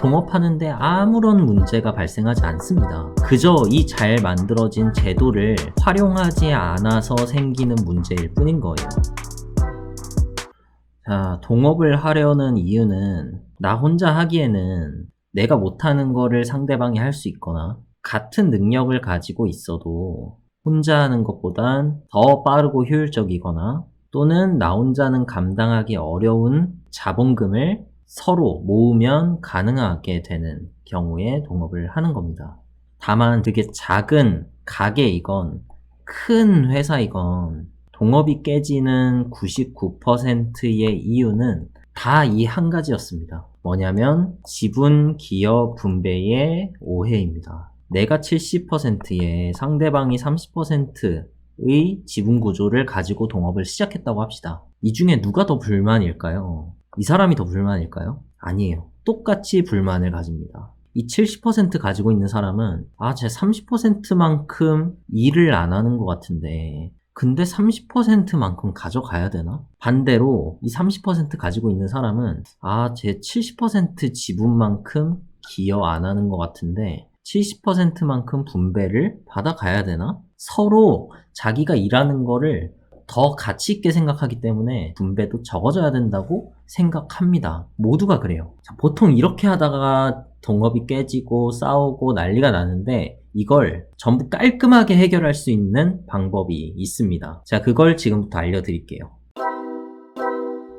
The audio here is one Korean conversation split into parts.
동업하는데 아무런 문제가 발생하지 않습니다. 그저 이 잘 만들어진 제도를 활용하지 않아서 생기는 문제일 뿐인 거예요. 자, 동업을 하려는 이유는 나 혼자 하기에는 내가 못하는 거를 상대방이 할 수 있거나 같은 능력을 가지고 있어도 혼자 하는 것보단 더 빠르고 효율적이거나 또는 나 혼자는 감당하기 어려운 자본금을 서로 모으면 가능하게 되는 경우에 동업을 하는 겁니다. 다만 그게 작은 가게이건 큰 회사이건 동업이 깨지는 99%의 이유는 다 이 한 가지였습니다. 뭐냐면 지분 기여 분배의 오해입니다. 내가 70%에 상대방이 30%의 지분 구조를 가지고 동업을 시작했다고 합시다. 이 중에 누가 더 불만일까요? 이 사람이 더 불만일까요? 아니에요. 똑같이 불만을 가집니다. 이 70% 가지고 있는 사람은 제 30%만큼 일을 안 하는 것 같은데 근데 30%만큼 가져가야 되나? 반대로 이 30% 가지고 있는 사람은 제 70% 지분만큼 기여 안 하는 것 같은데 70%만큼 분배를 받아가야 되나? 서로 자기가 일하는 거를 더 가치 있게 생각하기 때문에 분배도 적어져야 된다고 생각합니다. 모두가 그래요. 보통 이렇게 하다가 동업이 깨지고 싸우고 난리가 나는데 이걸 전부 깔끔하게 해결할 수 있는 방법이 있습니다. 자, 그걸 지금부터 알려드릴게요.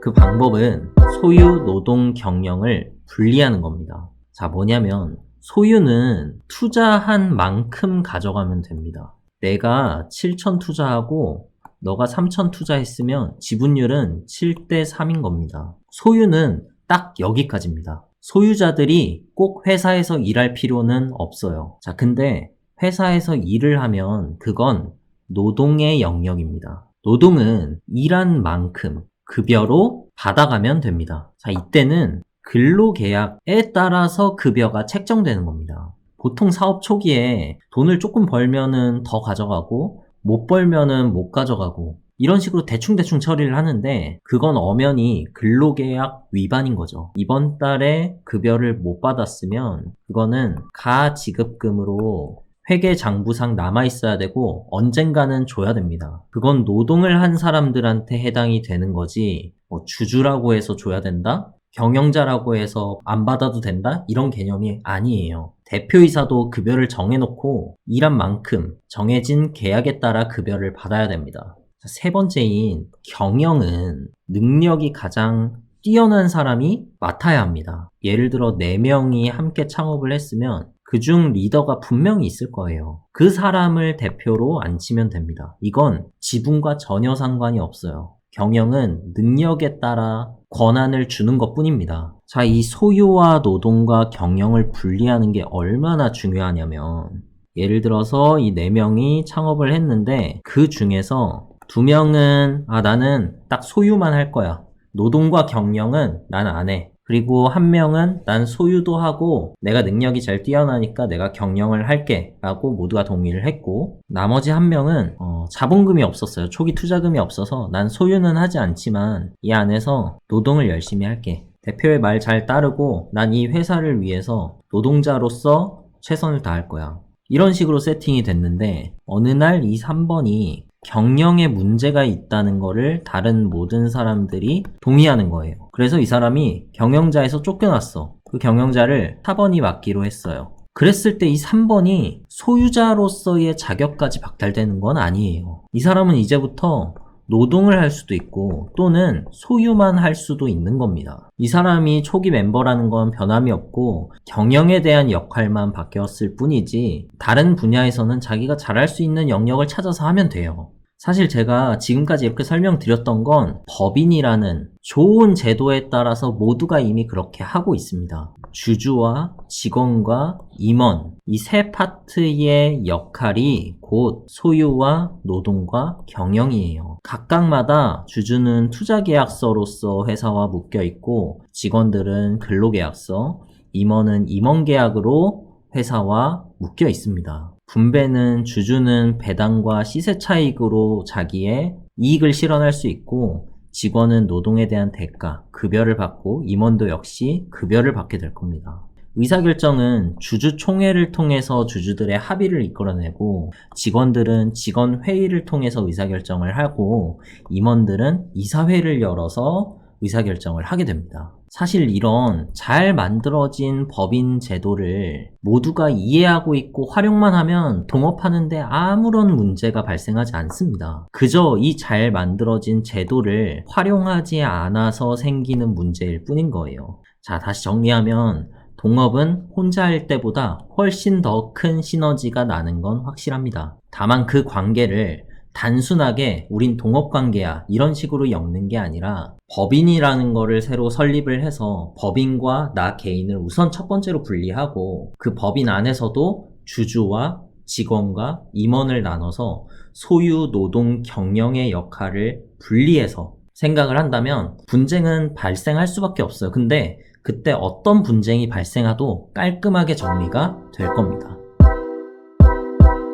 그 방법은 소유, 노동, 경영을 분리하는 겁니다. 자, 뭐냐면 소유는 투자한 만큼 가져가면 됩니다. 내가 7천 투자하고 너가 3천 투자했으면 지분율은 7대 3인 겁니다. 소유는 딱 여기까지입니다. 소유자들이 꼭 회사에서 일할 필요는 없어요. 자, 근데 회사에서 일을 하면 그건 노동의 영역입니다. 노동은 일한 만큼 급여로 받아가면 됩니다. 자, 이때는 근로계약에 따라서 급여가 책정되는 겁니다. 보통 사업 초기에 돈을 조금 벌면은 더 가져가고 못 벌면은 못 가져가고 이런 식으로 대충대충 처리를 하는데 그건 엄연히 근로계약 위반인 거죠. 이번 달에 급여를 못 받았으면 그거는 가지급금으로 회계장부상 남아있어야 되고 언젠가는 줘야 됩니다. 그건 노동을 한 사람들한테 해당이 되는 거지 주주라고 해서 줘야 된다? 경영자라고 해서 안 받아도 된다? 이런 개념이 아니에요. 대표이사도 급여를 정해놓고 일한 만큼 정해진 계약에 따라 급여를 받아야 됩니다. 세 번째인 경영은 능력이 가장 뛰어난 사람이 맡아야 합니다. 예를 들어 4명이 함께 창업을 했으면 그중 리더가 분명히 있을 거예요. 그 사람을 대표로 앉히면 됩니다. 이건 지분과 전혀 상관이 없어요. 경영은 능력에 따라 권한을 주는 것 뿐입니다. 자, 이 소유와 노동과 경영을 분리하는 게 얼마나 중요하냐면 예를 들어서 이 4명이 창업을 했는데 그 중에서 2명은 나는 딱 소유만 할 거야. 노동과 경영은 난 안 해. 그리고 1명은 난 소유도 하고 내가 능력이 잘 뛰어나니까 내가 경영을 할게 라고 모두가 동의를 했고 나머지 1명은 자본금이 없었어요. 초기 투자금이 없어서 난 소유는 하지 않지만 이 안에서 노동을 열심히 할게. 대표의 말 잘 따르고 난 이 회사를 위해서 노동자로서 최선을 다할 거야. 이런 식으로 세팅이 됐는데 어느 날 이 3번이 경영에 문제가 있다는 거를 다른 모든 사람들이 동의하는 거예요. 그래서 이 사람이 경영자에서 쫓겨났어. 그 경영자를 4번이 맡기로 했어요. 그랬을 때 이 3번이 소유자로서의 자격까지 박탈되는 건 아니에요. 이 사람은 이제부터 노동을 할 수도 있고 또는 소유만 할 수도 있는 겁니다. 이 사람이 초기 멤버라는 건 변함이 없고 경영에 대한 역할만 바뀌었을 뿐이지 다른 분야에서는 자기가 잘할 수 있는 영역을 찾아서 하면 돼요. 사실 제가 지금까지 이렇게 설명드렸던 건 법인이라는 좋은 제도에 따라서 모두가 이미 그렇게 하고 있습니다. 주주와 직원과 임원 이 세 파트의 역할이 곧 소유와 노동과 경영이에요. 각각마다 주주는 투자계약서로서 회사와 묶여있고 직원들은 근로계약서, 임원은 임원계약으로 회사와 묶여 있습니다. 분배는 주주는 배당과 시세 차익으로 자기의 이익을 실현할 수 있고 직원은 노동에 대한 대가, 급여를 받고 임원도 역시 급여를 받게 될 겁니다. 의사결정은 주주총회를 통해서 주주들의 합의를 이끌어내고 직원들은 직원회의를 통해서 의사결정을 하고 임원들은 이사회를 열어서 의사결정을 하게 됩니다. 사실 이런 잘 만들어진 법인 제도를 모두가 이해하고 있고 활용만 하면 동업하는데 아무런 문제가 발생하지 않습니다. 그저 이 잘 만들어진 제도를 활용하지 않아서 생기는 문제일 뿐인 거예요. 자, 다시 정리하면 동업은 혼자 할 때보다 훨씬 더 큰 시너지가 나는 건 확실합니다. 다만 그 관계를 단순하게 우린 동업관계야 이런 식으로 엮는 게 아니라 법인이라는 거를 새로 설립을 해서 법인과 나 개인을 우선 첫 번째로 분리하고 그 법인 안에서도 주주와 직원과 임원을 나눠서 소유, 노동, 경영의 역할을 분리해서 생각을 한다면 분쟁은 발생할 수밖에 없어요. 근데 그때 어떤 분쟁이 발생해도 깔끔하게 정리가 될 겁니다.